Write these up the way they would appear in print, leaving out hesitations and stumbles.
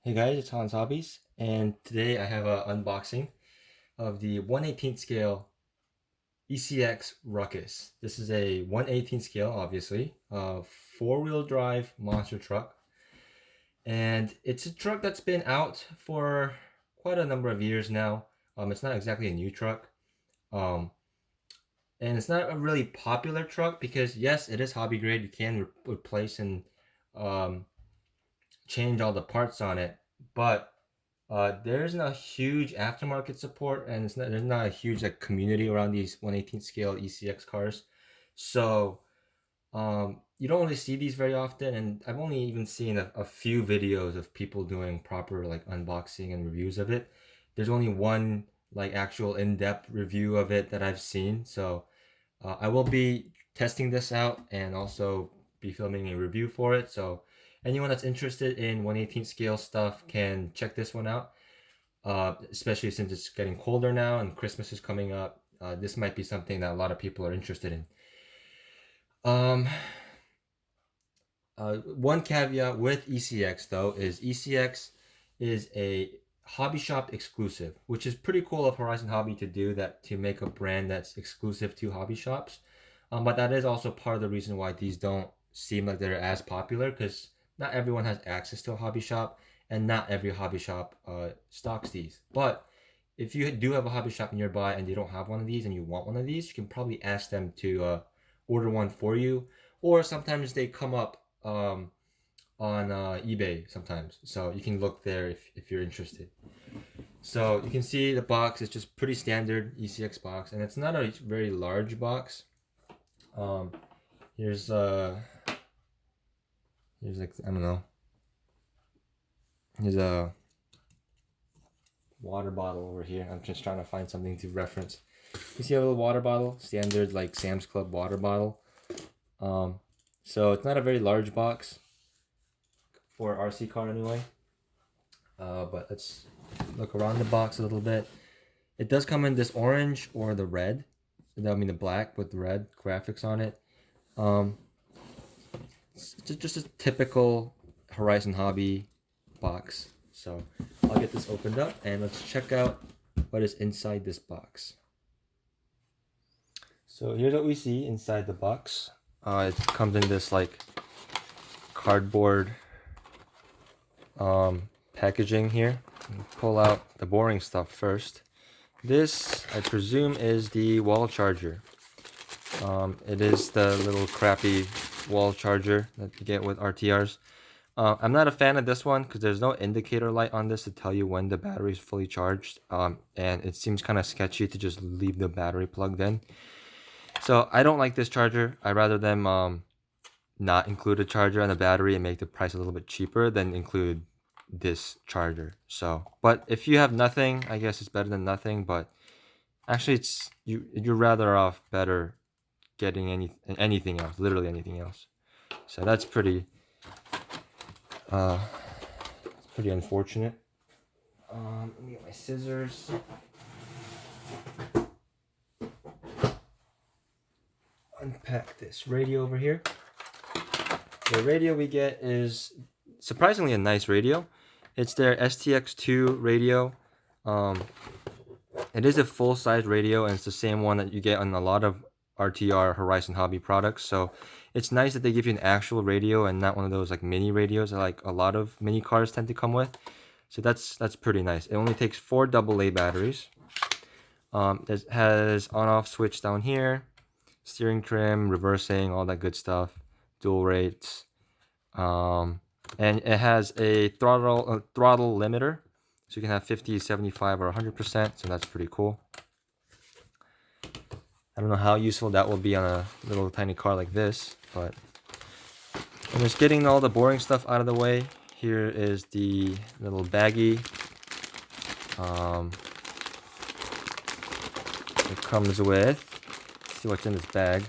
Hey guys, it's Hans Hobbies, and today I have an unboxing of the 1/18 scale ECX Ruckus. This is a 1/18 scale, obviously, four-wheel drive monster truck, and it's a truck that's been out for quite a number of years now. It's not exactly a new truck, um, and it's not a really popular truck because yes, it is hobby grade. You can replace and um, change all the parts on it, but there's not huge aftermarket support, and there's not a huge like community around these 1/18 scale ECX cars. So you don't really see these very often, and I've only even seen a few videos of people doing proper like unboxing and reviews of it. There's only one like actual in-depth review of it that I've seen. So I will be testing this out and also be filming a review for it. So anyone that's interested in 1/18 scale stuff can check this one out. Especially since it's getting colder now and Christmas is coming up. This might be something that a lot of people are interested in. Um, One caveat with ECX though is ECX is a hobby shop exclusive, which is pretty cool of Horizon Hobby to do that, to make a brand that's exclusive to hobby shops. But that is also part of the reason why these don't seem like they're as popular, because not everyone has access to a hobby shop, and not every hobby shop stocks these. But if you do have a hobby shop nearby and they don't have one of these and you want one of these, you can probably ask them to order one for you. Or sometimes they come up on eBay sometimes, so you can look there if you're interested. So you can see the box is just pretty standard ECX box, and it's not a very large box. Um, here's here's like, I don't know. Here's a water bottle over here. I'm just trying to find something to reference. You see a little water bottle, standard like Sam's Club water bottle. So it's not a very large box for an RC car anyway. But let's look around the box a little bit. It does come in this orange or the red. I mean the black with the red graphics on it. It's just a typical Horizon Hobby box. So I'll get this opened up and let's check out what is inside this box. So here's what we see inside the box. It comes in this like cardboard packaging here. Pull out the boring stuff first. This, I presume, is the wall charger. It is the little crappy wall charger that you get with RTRs. I'm not a fan of this one because there's no indicator light on this to tell you when the battery is fully charged. And it seems kind of sketchy to just leave the battery plugged in. So I don't like this charger. I'd rather them not include a charger and a battery and make the price a little bit cheaper than include this charger. So, but if you have nothing, I guess it's better than nothing. But actually, you're rather off better getting anything else, literally anything else. So that's pretty unfortunate. Let me get my scissors. Unpack this radio over here. The radio we get is surprisingly a nice radio. It's their STX2 radio. It is a full-size radio, and it's the same one that you get on a lot of RTR Horizon Hobby products. So it's nice that they give you an actual radio and not one of those like mini radios that like a lot of mini cars tend to come with. So that's pretty nice. It only takes 4 AA batteries. It has on-off switch down here, steering trim, reversing, all that good stuff, dual rates, and it has a throttle limiter, so you can have 50, 75, or 100%. So that's pretty cool. I don't know how useful that will be on a little tiny car like this, but I'm just getting all the boring stuff out of the way. Here is the little baggie. It comes with, let's see what's in this bag.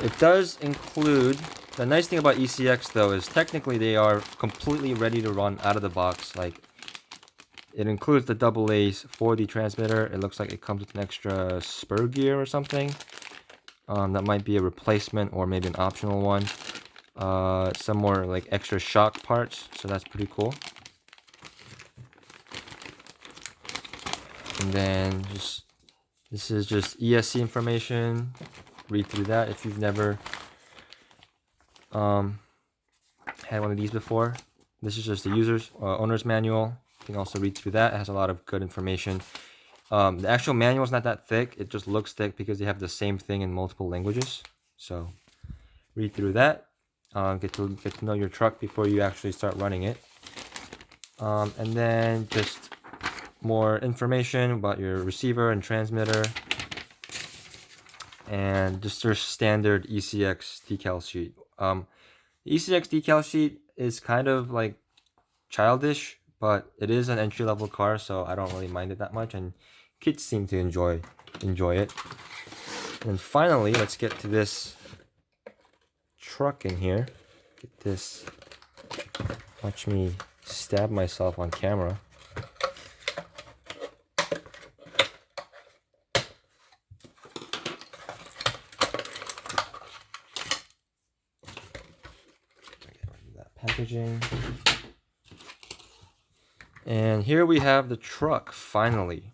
It does include, the nice thing about ECX though is technically they are completely ready to run out of the box. Like, it includes the AA's for the transmitter. It looks like it comes with an extra spur gear or something. That might be a replacement or maybe an optional one. Some more like extra shock parts, so that's pretty cool. And then this is just ESC information. Read through that if you've never had one of these before. This is just the owner's manual. You can also read through that. It has a lot of good information. The actual manual is not that thick. It just looks thick because they have the same thing in multiple languages. So read through that. Get to know your truck before you actually start running it. And then just more information about your receiver and transmitter. And just your standard ECX decal sheet. The ECX decal sheet is kind of like childish, but it is an entry-level car, so I don't really mind it that much, and kids seem to enjoy it. And finally, let's get to this truck in here. Get this. Watch me stab myself on camera. Packaging. And here we have the truck finally.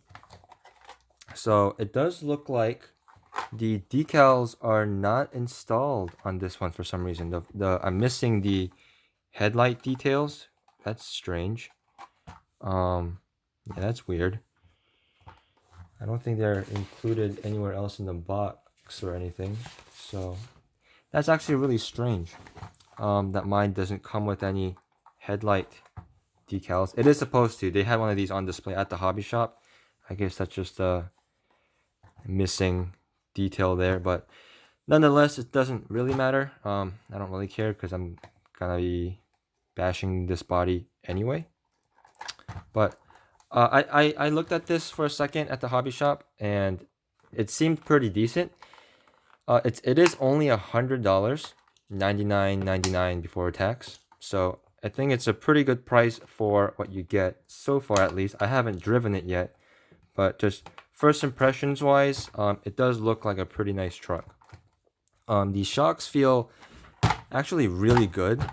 So it does look like the decals are not installed on this one for some reason. I'm missing the headlight details. That's strange. Yeah, that's weird. I don't think they're included anywhere else in the box or anything. So that's actually really strange. That mine doesn't come with any headlight decals. It is supposed to. They had one of these on display at the hobby shop. I guess that's just a missing detail there, but nonetheless, it doesn't really matter. I don't really care because I'm gonna be bashing this body anyway. But I looked at this for a second at the hobby shop, and it seemed pretty decent. It is only $100, $99.99 before tax. So I think it's a pretty good price for what you get so far, at least. I haven't driven it yet, but just first impressions wise, it does look like a pretty nice truck. The shocks feel actually really good.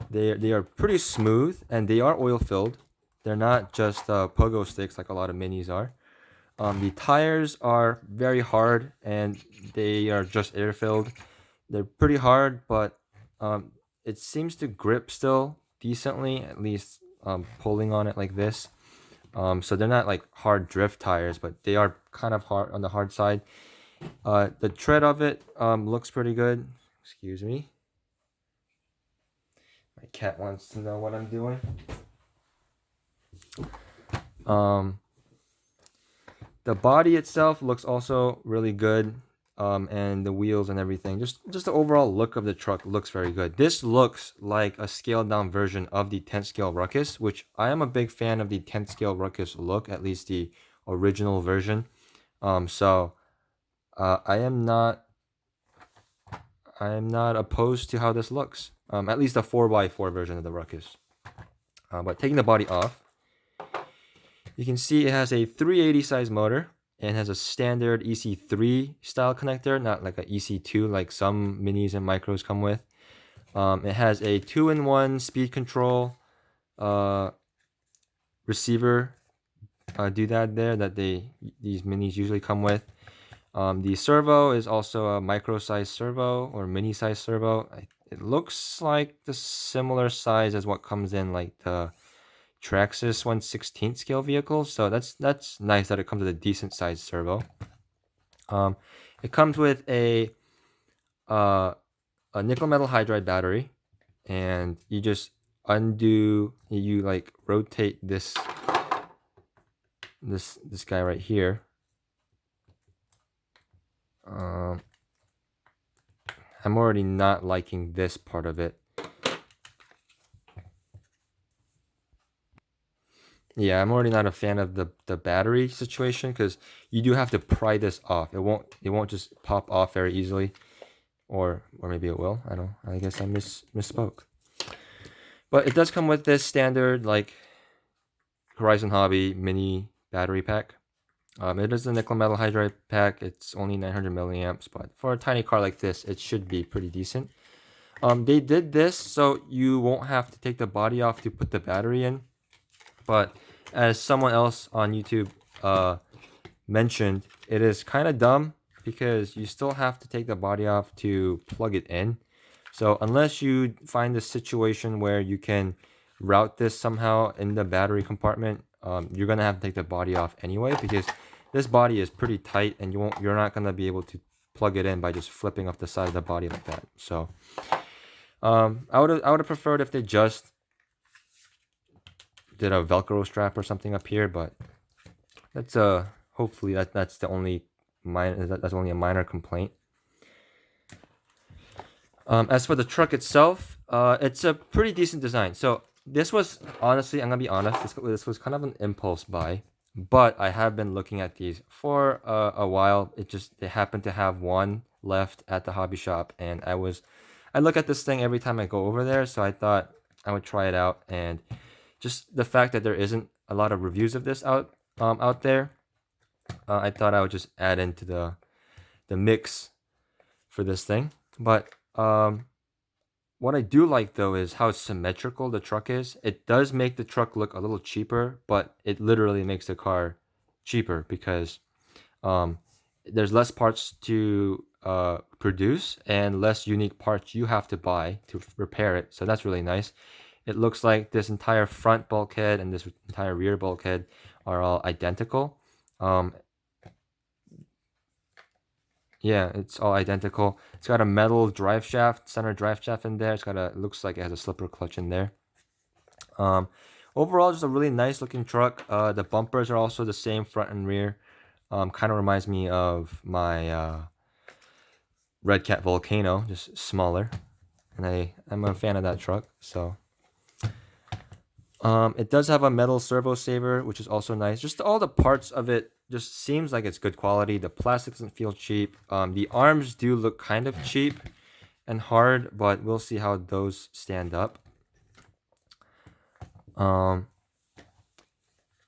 They are pretty smooth, and they are oil filled. They're not just pogo sticks like a lot of minis are. The tires are very hard, and they are just air filled. They're pretty hard, but it seems to grip still decently, at least pulling on it like this. So they're not like hard drift tires, but they are kind of hard on the hard side. The tread of it looks pretty good. Excuse me. My cat wants to know what I'm doing. The body itself looks also really good. And the wheels and everything. Just the overall look of the truck looks very good. This looks like a scaled down version of the 10th scale Ruckus, which I am a big fan of the 10th scale Ruckus look, at least the original version. So I am not opposed to how this looks. At least a 4x4 version of the Ruckus. But taking the body off, you can see it has a 380 size motor. And has a standard EC3 style connector, not like a EC2 like some minis and micros come with. It has a 2-in-1 speed control receiver doodad there that these minis usually come with. The servo is also a micro size servo or mini size servo. It looks like the similar size as what comes in like the Traxxas 1/16 scale vehicle, so that's nice that it comes with a decent sized servo. It comes with a nickel metal hydride battery, and you just you like rotate this guy right here. I'm already not liking this part of it. Yeah, I'm already not a fan of the battery situation because you do have to pry this off. It won't just pop off very easily, or maybe it will. I guess I misspoke. But it does come with this standard like Horizon Hobby mini battery pack. It is a nickel metal hydride pack. It's only 900 milliamps, but for a tiny car like this, it should be pretty decent. They did this so you won't have to take the body off to put the battery in. But as someone else on YouTube mentioned, it is kind of dumb because you still have to take the body off to plug it in. So unless you find a situation where you can route this somehow in the battery compartment, you're gonna have to take the body off anyway because this body is pretty tight and you're not gonna be able to plug it in by just flipping off the side of the body like that. So I would have preferred if they just did a Velcro strap or something up here, but that's hopefully that's the only that's only a minor complaint. As for the truck itself, it's a pretty decent design. So this was honestly, I'm gonna be honest, this was kind of an impulse buy, but I have been looking at these for a while. They happened to have one left at the hobby shop, and I look at this thing every time I go over there, so I thought I would try it out. And just the fact that there isn't a lot of reviews of this out there, I thought I would just add into the mix for this thing. But what I do like though is how symmetrical the truck is. It does make the truck look a little cheaper, but it literally makes the car cheaper because there's less parts to produce and less unique parts you have to buy to repair it. So that's really nice. It looks like this entire front bulkhead and this entire rear bulkhead are all identical. Yeah, it's all identical. It's got a metal drive shaft, center drive shaft in there. It looks like it has a slipper clutch in there. Overall, just a really nice looking truck. The bumpers are also the same front and rear. Kind of reminds me of my Red Cat Volcano, just smaller. And I'm a fan of that truck. So it does have a metal servo saver, which is also nice. Just all the parts of it just seems like it's good quality. The plastic doesn't feel cheap. The arms do look kind of cheap and hard, but we'll see how those stand up.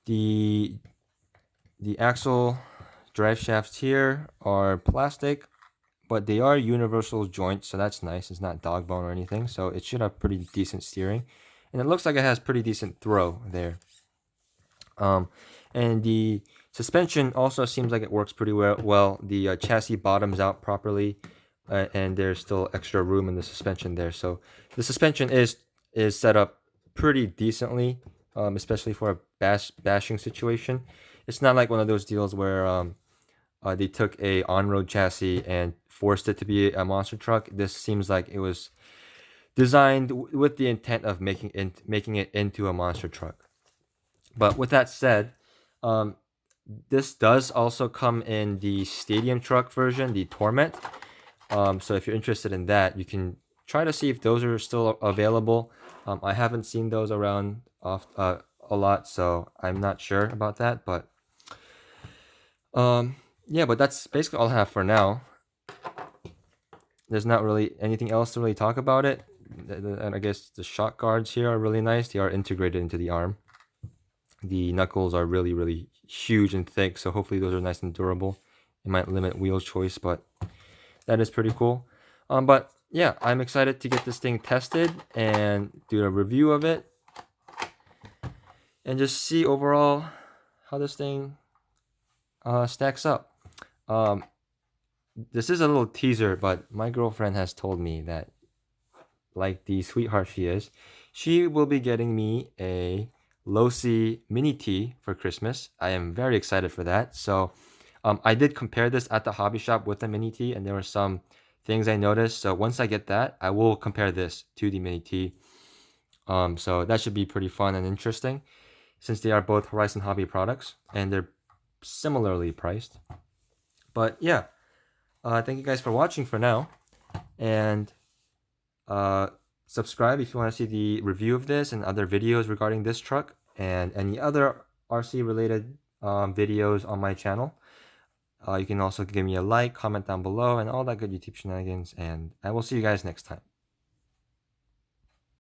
The axle drive shafts here are plastic, but they are universal joints, so that's nice. It's not dog bone or anything, so it should have pretty decent steering. And it looks like it has pretty decent throw there. And the suspension also seems like it works pretty well. The chassis bottoms out properly, and there's still extra room in the suspension there. So the suspension is set up pretty decently, especially for a bashing situation. It's not like one of those deals where they took a on-road chassis and forced it to be a monster truck. This seems like it was designed with the intent of making it into a monster truck. But with that said, this does also come in the stadium truck version, the Torment. So if you're interested in that, you can try to see if those are still available. I haven't seen those around a lot, so I'm not sure about that. But yeah, but that's basically all I have for now. There's not really anything else to really talk about it. And I guess the shock guards here are really nice. They are integrated into the arm. The knuckles are really, really huge and thick, so hopefully those are nice and durable. It might limit wheel choice, but that is pretty cool. But yeah, I'm excited to get this thing tested and do a review of it and just see overall how this thing stacks up. This is a little teaser, but my girlfriend has told me that, like the sweetheart she is, she will be getting me a Losi Mini T for Christmas. I am very excited for that. So I did compare this at the hobby shop with the Mini T, and there were some things I noticed. So once I get that, I will compare this to the Mini T. So that should be pretty fun and interesting, since they are both Horizon Hobby products and they're similarly priced. But yeah, thank you guys for watching for now, and subscribe if you want to see the review of this and other videos regarding this truck and any other RC related videos on my channel. You can also give me a like, comment down below, and all that good YouTube shenanigans, and I will see you guys next time.